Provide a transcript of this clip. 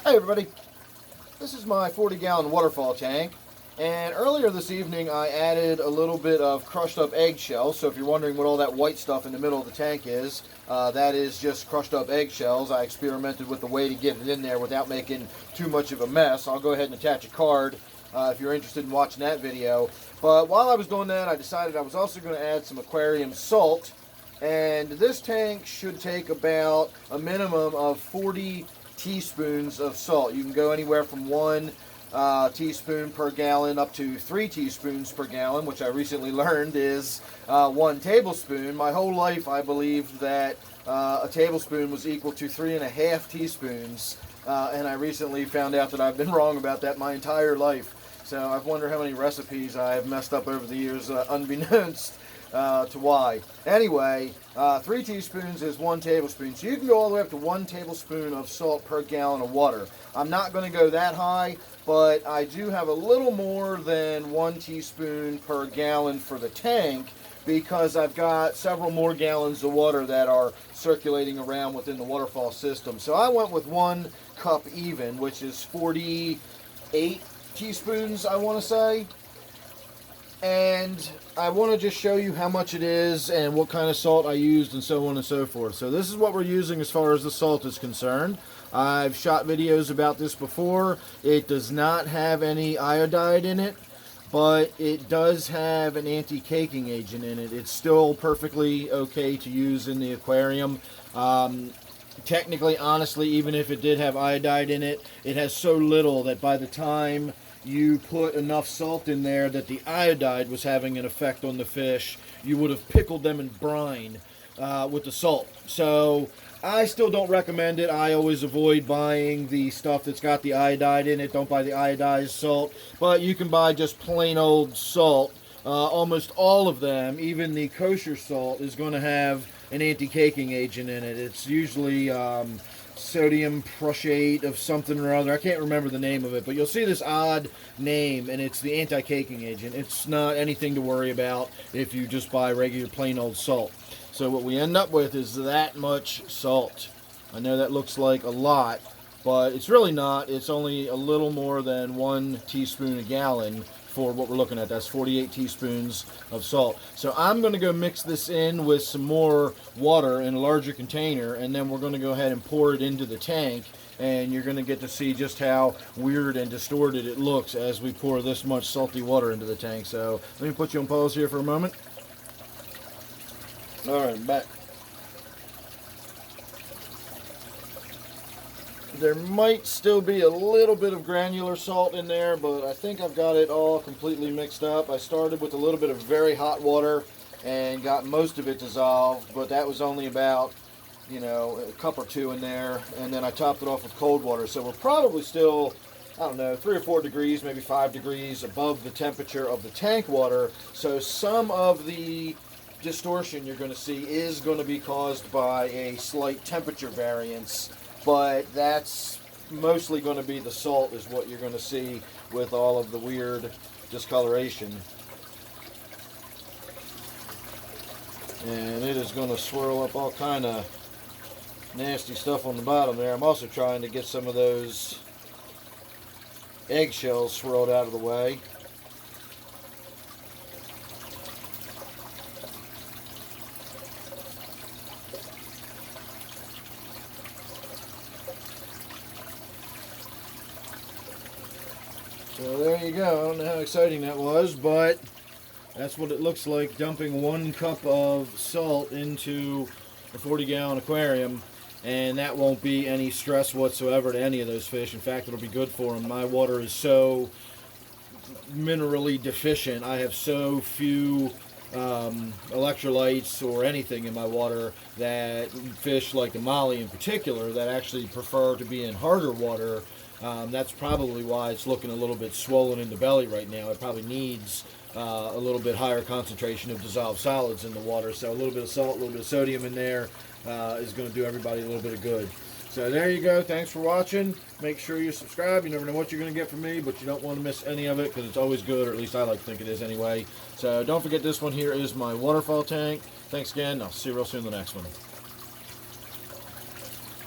Hey everybody, this is my 40-gallon waterfall tank, and earlier this evening I added a little bit of crushed up eggshells. So if you're wondering what all that white stuff in the middle of the tank is, that is just crushed up eggshells. I experimented with the way to get it in there without making too much of a mess. I'll go ahead and attach a card if you're interested in watching that video. But while I was doing that, I decided I was also going to add some aquarium salt, and this tank should take about a minimum of 40 teaspoons of salt. You can go anywhere from 1 teaspoon per gallon up to 3 teaspoons per gallon, which I recently learned is 1 tablespoon. My whole life I believed that a tablespoon was equal to 3.5 teaspoons, and I recently found out that I've been wrong about that my entire life. So I've wondered how many recipes I have messed up over the years, unbeknownst to why. Anyway, 3 teaspoons is 1 tablespoon. So you can go all the way up to 1 tablespoon of salt per gallon of water. I'm not going to go that high, but I do have a little more than 1 teaspoon per gallon for the tank, because I've got several more gallons of water that are circulating around within the waterfall system. So I went with 1 cup even, which is 48 teaspoons, I want to say. And I want to just show you how much it is and what kind of salt I used and so on and so forth. So this is what we're using as far as the salt is concerned. I've shot videos about this before. It does not have any iodide in it, but it does have an anti-caking agent in it. It's still perfectly okay to use in the aquarium. Technically, honestly, even if it did have iodide in it, it has so little that by the time you put enough salt in there that the iodide was having an effect on the fish, you would have pickled them in brine with the salt. So I still don't recommend it. I always avoid buying the stuff that's got the iodide in it. Don't buy the iodized salt, but you can buy just plain old salt. Almost all of them, even the kosher salt, is going to have an anti-caking agent in it. It's usually sodium prussiate of something or other. I can't remember the name of it, but you'll see this odd name, and it's the anti-caking agent. It's not anything to worry about if you just buy regular plain old salt. So what we end up with is that much salt. I know that looks like a lot, but it's really not. It's only a little more than 1 teaspoon a gallon for what we're looking at. That's 48 teaspoons of salt. So I'm going to go mix this in with some more water in a larger container, and then we're going to go ahead and pour it into the tank, and you're going to get to see just how weird and distorted it looks as we pour this much salty water into the tank. So let me put you on pause here for a moment. Alright, I'm back. There might still be a little bit of granular salt in there, but I think I've got it all completely mixed up. I started with a little bit of very hot water and got most of it dissolved, but that was only about, you know, a cup or 2 in there, and then I topped it off with cold water. So we're probably still, I don't know, 3 or 4 degrees, maybe 5 degrees above the temperature of the tank water. So some of the distortion you're going to see is going to be caused by a slight temperature variance, but that's mostly going to be the salt is what you're going to see with all of the weird discoloration. And it is going to swirl up all kind of nasty stuff on the bottom there. I'm also trying to get some of those eggshells swirled out of the way. So there you go. I don't know how exciting that was, but that's what it looks like dumping 1 cup of salt into a 40-gallon aquarium, and that won't be any stress whatsoever to any of those fish. In fact, it'll be good for them. My water is so minerally deficient. I have so few electrolytes or anything in my water that fish like the molly in particular that actually prefer to be in harder water. That's probably why it's looking a little bit swollen in the belly right now. It probably needs a little bit higher concentration of dissolved solids in the water. So a little bit of salt, a little bit of sodium in there is going to do everybody a little bit of good. So there you go. Thanks for watching. Make sure you subscribe. You never know what you're going to get from me, but you don't want to miss any of it because it's always good, or at least I like to think it is anyway. So don't forget, this one here is my waterfall tank. Thanks again. I'll see you real soon in the next one.